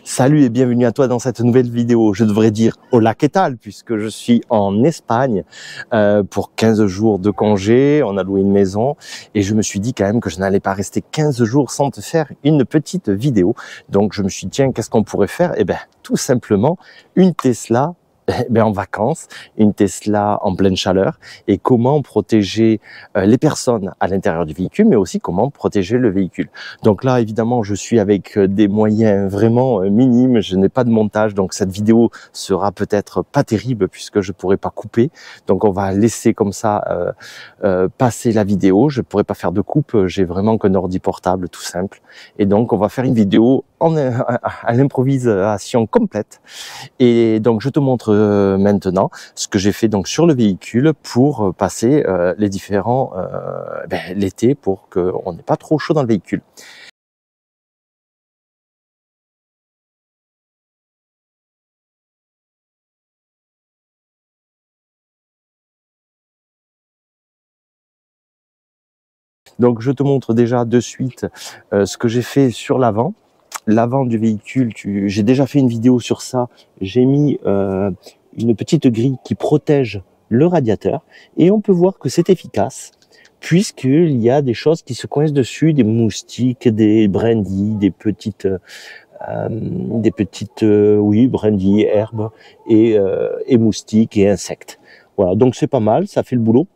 Salut et bienvenue à toi dans cette nouvelle vidéo. Je devrais dire hola que tal puisque je suis en Espagne pour 15 jours de congé. On a loué une maison et je me suis dit quand même que je n'allais pas rester 15 jours sans te faire une petite vidéo. Donc je me suis dit tiens, qu'est-ce qu'on pourrait faire? Eh ben tout simplement une Tesla en vacances, une Tesla en pleine chaleur et comment protéger les personnes à l'intérieur du véhicule, mais aussi comment protéger le véhicule. Donc là, évidemment, je suis avec des moyens vraiment minimes, je n'ai pas de montage, donc cette vidéo sera peut-être pas terrible puisque je pourrai pas couper. Donc on va laisser comme ça passer la vidéo, je pourrai pas faire de coupe, j'ai vraiment qu'un ordi portable tout simple. Et donc on va faire une vidéo à l'improvisation complète. Et donc je te montre maintenant ce que j'ai fait donc sur le véhicule pour passer les différents l'été pour qu'on n'ait pas trop chaud dans le véhicule. Donc je te montre déjà de suite ce que j'ai fait sur l'avant. L'avant du véhicule, j'ai déjà fait une vidéo sur ça. J'ai mis une petite grille qui protège le radiateur et on peut voir que c'est efficace puisqu'il y a des choses qui se coincent dessus, des moustiques, des brindilles, des petites brindilles, herbes et moustiques et insectes. Voilà, donc c'est pas mal, ça fait le boulot.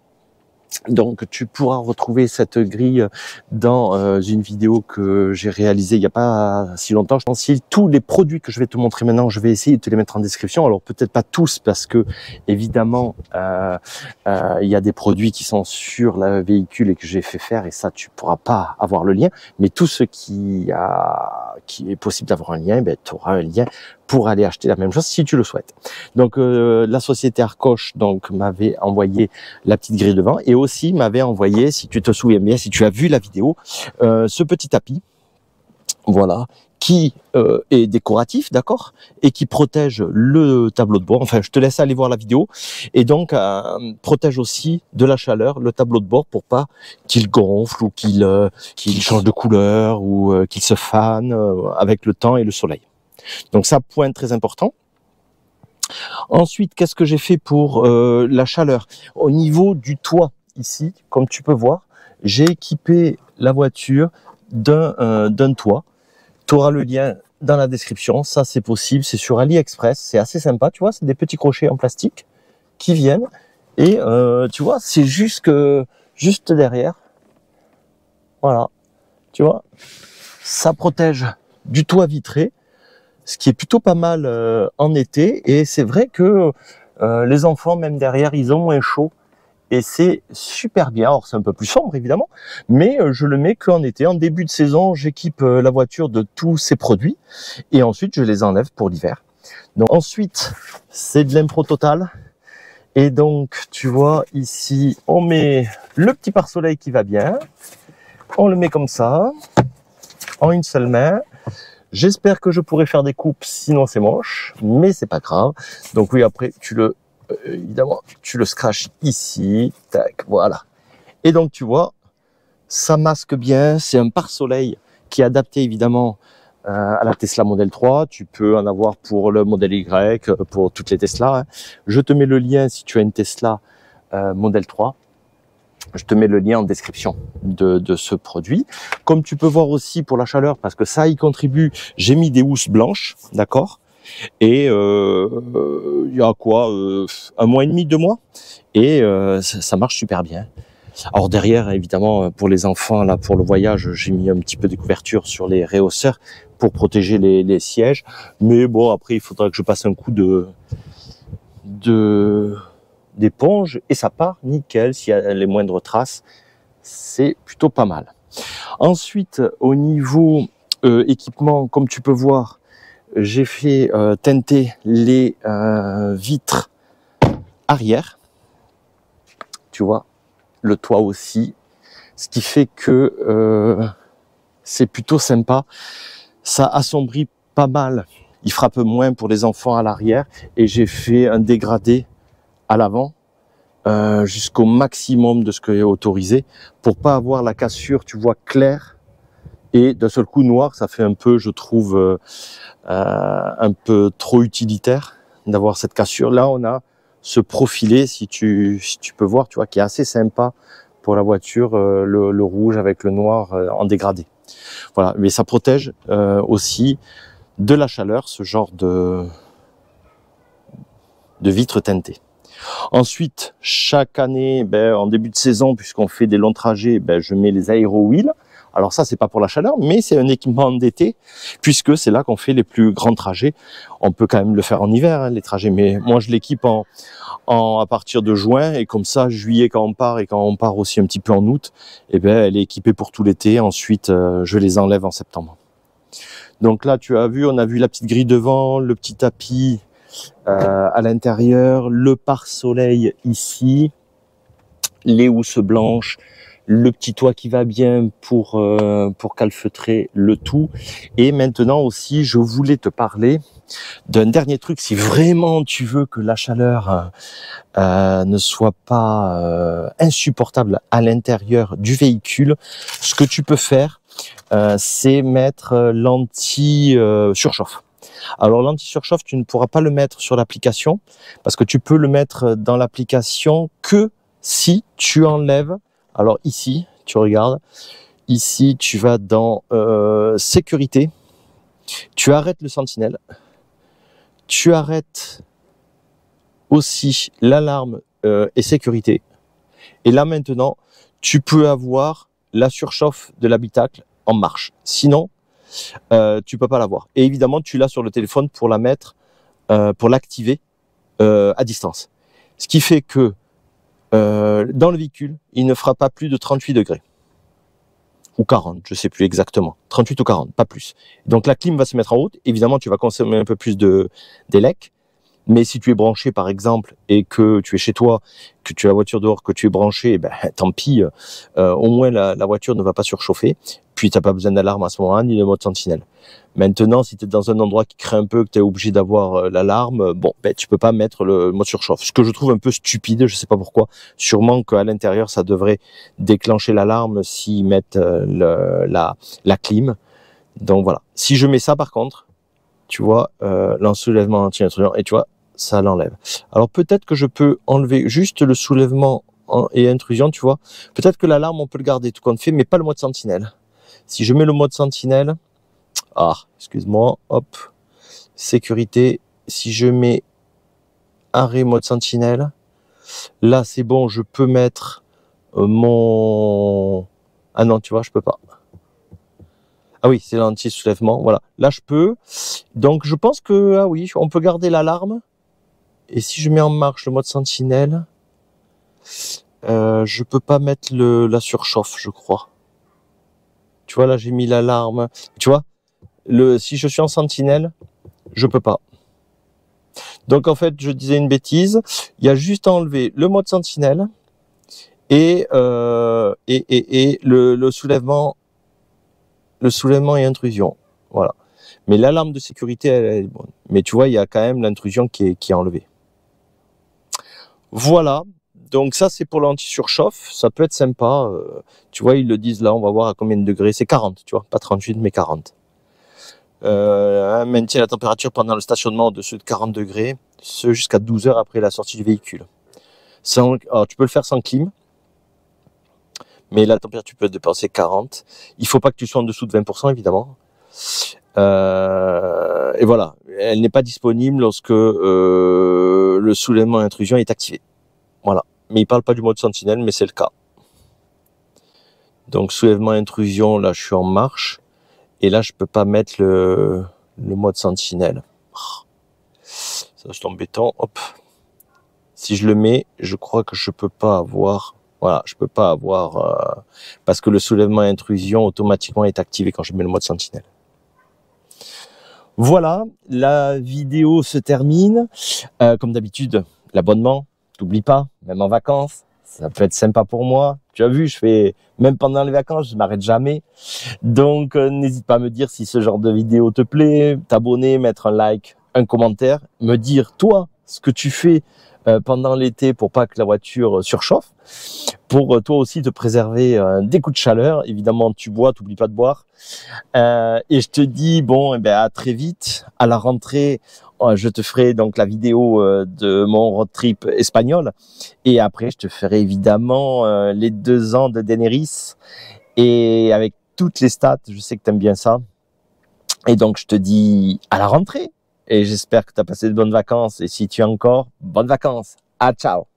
Donc tu pourras retrouver cette grille dans une vidéo que j'ai réalisée il n'y a pas si longtemps. Je pense que tous les produits que je vais te montrer maintenant, je vais essayer de te les mettre en description. Alors peut-être pas tous parce que évidemment il y a des produits qui sont sur le véhicule et que j'ai fait faire et ça tu pourras pas avoir le lien. Mais tout ce qui est possible d'avoir un lien, tu auras un lien pour aller acheter la même chose si tu le souhaites. Donc la société Arcoche donc m'avait envoyé la petite grille devant et aussi m'avait envoyé, si tu te souviens bien, si tu as vu la vidéo, ce petit tapis, voilà, qui est décoratif, d'accord, et qui protège le tableau de bord. Enfin, je te laisse aller voir la vidéo. Et donc, protège aussi de la chaleur le tableau de bord pour pas qu'il gonfle ou qu'il change de couleur ou qu'il se fane avec le temps et le soleil. Donc ça, point très important. Ensuite, qu'est-ce que j'ai fait pour la chaleur? Au niveau du toit, ici, comme tu peux voir, j'ai équipé la voiture d'un toit. Tu auras le lien dans la description. Ça, c'est possible. C'est sur AliExpress. C'est assez sympa. Tu vois, c'est des petits crochets en plastique qui viennent. Et tu vois, c'est juste derrière. Voilà. Tu vois, ça protège du toit vitré. Ce qui est plutôt pas mal en été, et c'est vrai que les enfants, même derrière, ils ont moins chaud, et c'est super bien. Alors c'est un peu plus sombre évidemment, mais je le mets qu'en été. En début de saison, j'équipe la voiture de tous ces produits, et ensuite je les enlève pour l'hiver. Donc ensuite, c'est de l'impro total, et donc tu vois ici, on met le petit pare-soleil qui va bien, on le met comme ça, en une seule main. J'espère que je pourrai faire des coupes, sinon c'est moche, mais c'est pas grave. Donc oui, après évidemment, tu le scratches ici, tac, voilà. Et donc tu vois, ça masque bien. C'est un pare-soleil qui est adapté évidemment à la Tesla Model 3. Tu peux en avoir pour le Model Y, pour toutes les Tesla. Hein. Je te mets le lien si tu as une Tesla Model 3. Je te mets le lien en description de ce produit. Comme tu peux voir aussi pour la chaleur, parce que ça y contribue, j'ai mis des housses blanches, d'accord. Et il y a quoi, 1 mois et demi, 2 mois, et ça marche super bien. Alors derrière, évidemment, pour les enfants, là, pour le voyage, j'ai mis un petit peu de couverture sur les réhausseurs pour protéger les sièges. Mais bon, après, il faudra que je passe un coup d'éponge et ça part nickel. S'il y a les moindres traces, c'est plutôt pas mal. Ensuite, au niveau équipement, comme tu peux voir, j'ai fait teinter les vitres arrière. Tu vois, le toit aussi, ce qui fait que c'est plutôt sympa. Ça assombrit pas mal. Il frappe moins pour les enfants à l'arrière et j'ai fait un dégradé à l'avant jusqu'au maximum de ce qui est autorisé pour pas avoir la cassure, tu vois, claire Et d'un seul coup, noir, ça fait un peu, je trouve, un peu trop utilitaire d'avoir cette cassure. Là, on a ce profilé, si tu peux voir, tu vois, qui est assez sympa pour la voiture, le rouge avec le noir en dégradé. Voilà, mais ça protège aussi de la chaleur, ce genre de vitres teintées. Ensuite, chaque année, en début de saison, puisqu'on fait des longs trajets, je mets les aéro wheels. Alors ça, c'est pas pour la chaleur, mais c'est un équipement d'été, puisque c'est là qu'on fait les plus grands trajets. On peut quand même le faire en hiver, hein, les trajets, mais moi je l'équipe à partir de juin, et comme ça, juillet quand on part, et quand on part aussi un petit peu en août, elle est équipée pour tout l'été. Ensuite, je les enlève en septembre. Donc là, tu as vu, on a vu la petite grille devant, le petit tapis à l'intérieur, le pare-soleil ici, les housses blanches, le petit toit qui va bien pour calfeutrer le tout. Et maintenant aussi, je voulais te parler d'un dernier truc. Si vraiment tu veux que la chaleur ne soit pas insupportable à l'intérieur du véhicule, ce que tu peux faire, c'est mettre l'anti-surchauffe. Alors l'anti-surchauffe, tu ne pourras pas le mettre sur l'application, parce que tu peux le mettre dans l'application que si tu enlèves. Alors ici, tu regardes, ici tu vas dans sécurité, tu arrêtes le sentinelle, tu arrêtes aussi l'alarme et sécurité. Et là maintenant, tu peux avoir la surchauffe de l'habitacle en marche. Sinon, tu peux pas l'avoir. Et évidemment, tu l'as sur le téléphone pour la mettre, pour l'activer à distance. Ce qui fait que dans le véhicule, il ne fera pas plus de 38 degrés. Ou 40, je sais plus exactement. 38 ou 40, pas plus. Donc la clim va se mettre en haute. Évidemment, tu vas consommer un peu plus d'élec. Mais si tu es branché, par exemple, et que tu es chez toi, que tu as la voiture dehors, que tu es branché, tant pis, au moins la voiture ne va pas surchauffer. Puis tu n'as pas besoin d'alarme à ce moment-là, ni de mode sentinelle. Maintenant, si tu es dans un endroit qui craint un peu, que tu es obligé d'avoir l'alarme, tu peux pas mettre le mode surchauffe. Ce que je trouve un peu stupide, je sais pas pourquoi. Sûrement qu'à l'intérieur, ça devrait déclencher l'alarme s'ils mettent la clim. Donc voilà. Si je mets ça, par contre, tu vois, l'ensoulèvement anti-intrusion, et tu vois, ça l'enlève. Alors peut-être que je peux enlever juste le soulèvement et intrusion, tu vois. Peut-être que l'alarme, on peut le garder tout compte fait, mais pas le mode sentinelle. Si je mets le mode sentinelle, excuse-moi, hop, sécurité, si je mets arrêt mode sentinelle, là c'est bon, je peux mettre mon... Ah non, tu vois, je peux pas. Ah oui, c'est l'anti-soulèvement, voilà. Là, je peux. Donc, je pense que, ah oui, on peut garder l'alarme. Et si je mets en marche le mode sentinelle, je peux pas mettre la surchauffe, je crois. Tu vois, là, j'ai mis l'alarme. Tu vois, si je suis en sentinelle, je peux pas. Donc, en fait, je disais une bêtise. Il y a juste à enlever le mode sentinelle et le soulèvement. Le soulèvement et intrusion, voilà. Mais l'alarme de sécurité, elle est bonne. Mais tu vois, il y a quand même l'intrusion qui est enlevée. Voilà. Donc ça, c'est pour l'anti-surchauffe. Ça peut être sympa. Tu vois, ils le disent là, on va voir à combien de degrés. C'est 40, tu vois. Pas 38, mais 40. Maintient la température pendant le stationnement au-dessus de 40 degrés. Ce jusqu'à 12 heures après la sortie du véhicule. Alors, tu peux le faire sans clim. Mais la température peut dépasser 40. Il faut pas que tu sois en dessous de 20%, évidemment. Et voilà. Elle n'est pas disponible lorsque le soulèvement et intrusion est activé. Voilà. Mais il parle pas du mode sentinelle, mais c'est le cas. Donc, soulèvement et intrusion, là, je suis en marche. Et là, je peux pas mettre le mode sentinelle. Ça, c'est embêtant. Hop. Si je le mets, je crois que je peux pas avoir... Voilà, je peux pas avoir... parce que le soulèvement et intrusion automatiquement est activé quand je mets le mode sentinelle. Voilà, la vidéo se termine. Comme d'habitude, l'abonnement, t'oublie pas, même en vacances, ça peut être sympa pour moi. Tu as vu, je fais, même pendant les vacances, je m'arrête jamais. Donc, n'hésite pas à me dire si ce genre de vidéo te plaît, t'abonner, mettre un like, un commentaire, me dire, toi, ce que tu fais pendant l'été pour pas que la voiture surchauffe, pour toi aussi te préserver des coups de chaleur. Évidemment, tu bois, t'oublies pas de boire. Et je te dis, bon, à très vite. À la rentrée, je te ferai donc la vidéo de mon road trip espagnol. Et après, je te ferai évidemment les 2 ans de Daenerys. Et avec toutes les stats, je sais que tu aimes bien ça. Et donc, je te dis à la rentrée. Et j'espère que tu as passé de bonnes vacances. Et si tu as encore, bonnes vacances. Ah, ciao.